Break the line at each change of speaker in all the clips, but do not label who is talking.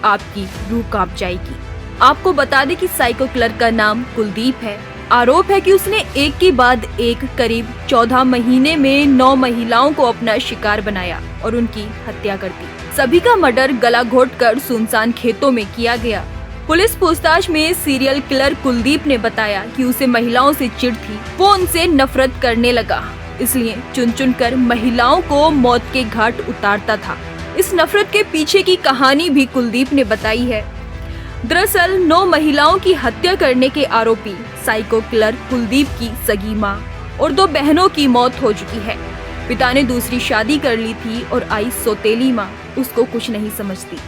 आपकी रूह कांप जाएगी। आपको बता दें कि साइको किलर का नाम कुलदीप है। आरोप है कि उसने एक के बाद एक करीब 14 महीने में 9 महिलाओं को अपना शिकार बनाया और उनकी हत्या कर दी। सभी का मर्डर गला घोटकर सुनसान खेतों में किया गया। पुलिस पूछताछ में सीरियल किलर कुलदीप ने बताया कि उसे महिलाओं से चिढ़ थी, वो उनसे नफरत करने लगा, इसलिए चुन चुन कर महिलाओं को मौत के घाट उतारता था। इस नफरत के पीछे की कहानी भी कुलदीप ने बताई है। दरअसल 9 महिलाओं की हत्या करने के आरोपी साइको किलर कुलदीप की सगी मां और 2 बहनों की मौत हो चुकी है। पिता ने दूसरी शादी कर ली थी और आई सौतेली मां उसको कुछ नहीं समझती,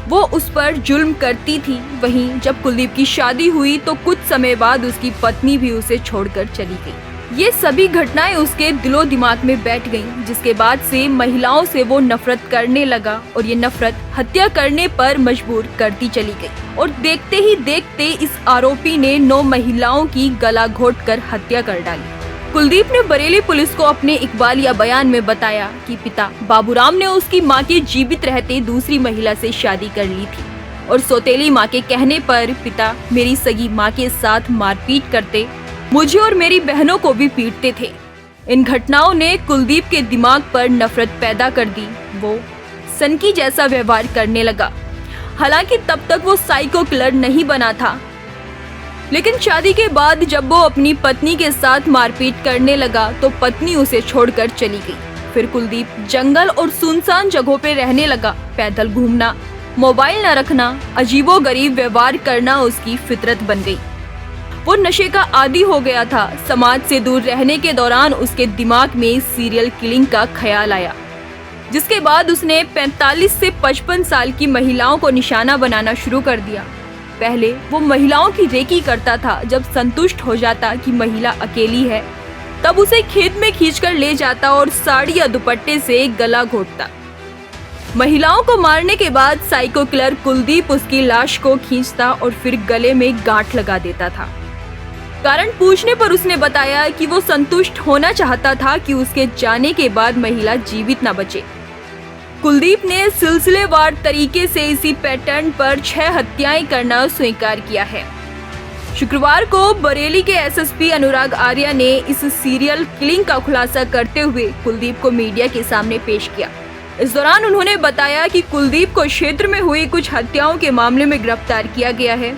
वो उस पर जुल्म करती थी। वहीं जब कुलदीप की शादी हुई तो कुछ समय बाद उसकी पत्नी भी उसे छोड़कर चली गई। ये सभी घटनाएं उसके दिलो दिमाग में बैठ गईं, जिसके बाद से महिलाओं से वो नफरत करने लगा और ये नफरत हत्या करने पर मजबूर करती चली गई। और देखते ही देखते इस आरोपी ने 9 महिलाओं की गला घोटकर हत्या कर डाली। कुलदीप ने बरेली पुलिस को अपने इकबालिया बयान में बताया कि पिता बाबूराम ने उसकी मां के जीवित रहते दूसरी महिला से शादी कर ली थी और सौतेली मां के कहने पर पिता मेरी सगी मां के साथ मारपीट करते, मुझे और मेरी बहनों को भी पीटते थे। इन घटनाओं ने कुलदीप के दिमाग पर नफरत पैदा कर दी। वो सनकी जैसा व्यवहार करने लगा। हालांकि तब तक वो साइको किलर नहीं बना था, लेकिन शादी के बाद जब वो अपनी पत्नी के साथ मारपीट करने लगा तो पत्नी उसे छोड़कर चली गई। फिर कुलदीप जंगल और सुनसान जगहों पे रहने लगा। पैदल घूमना, मोबाइल न रखना, अजीबोगरीब व्यवहार करना उसकी फितरत बन गई। वो नशे का आदी हो गया था। समाज से दूर रहने के दौरान उसके दिमाग में सीरियल किलिंग का ख्याल आया, जिसके बाद उसने 45 से 55 साल की महिलाओं को निशाना बनाना शुरू कर दिया। पहले वो महिलाओं की रेकी करता था। जब संतुष्ट हो जाता कि महिला अकेली है, तब उसे खेत में खींचकर ले जाता और साड़ी या दुपट्टे से गला घोटता। महिलाओं को मारने के बाद साइको किलर कुलदीप उसकी लाश को खींचता और फिर गले में गांठ लगा देता था। कारण पूछने पर उसने बताया कि वो संतुष्ट होना चाहता था कि उसके जाने के बाद महिला जीवित न बचे। कुलदीप ने सिलसिलेवार तरीके से इसी पैटर्न पर 6 हत्याएं करना स्वीकार किया है। शुक्रवार को बरेली के एसएसपी अनुराग आर्या ने इस सीरियल किलिंग का खुलासा करते हुए कुलदीप को मीडिया के सामने पेश किया। इस दौरान उन्होंने बताया कि कुलदीप को क्षेत्र में हुई कुछ हत्याओं के मामले में गिरफ्तार किया गया है।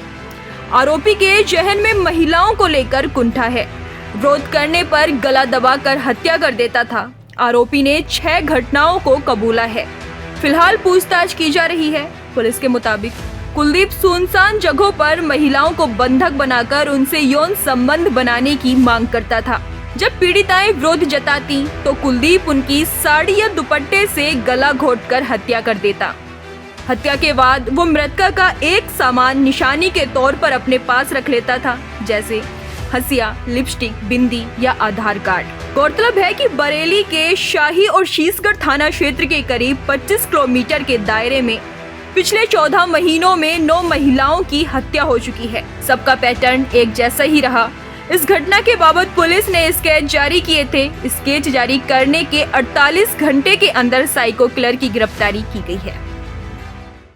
आरोपी के जहन में महिलाओं को लेकर कुंठा है। विरोध करने पर गला दबाकर हत्या कर देता था। आरोपी ने 6 घटनाओं को कबूला है। फिलहाल पूछताछ की जा रही है। पुलिस के मुताबिक कुलदीप सुनसान जगहों पर महिलाओं को बंधक बनाकर उनसे यौन संबंध बनाने की मांग करता था। जब पीड़िताएं विरोध जताती तो कुलदीप उनकी साड़ी या दुपट्टे से गला घोटकर हत्या कर देता। हत्या के बाद वो मृतका का एक सामान निशानी के तौर पर अपने पास रख लेता था, जैसे हंसिया, लिपस्टिक, बिंदी या आधार कार्ड। गौरतलब है कि बरेली के शाही और शीशगढ़ थाना क्षेत्र के करीब 25 किलोमीटर के दायरे में पिछले 14 महीनों में 9 महिलाओं की हत्या हो चुकी है। सबका पैटर्न एक जैसा ही रहा। इस घटना के बाबत पुलिस ने स्केच जारी किए थे। स्केच जारी करने के 48 घंटे के अंदर साइको किलर की गिरफ्तारी की गई है।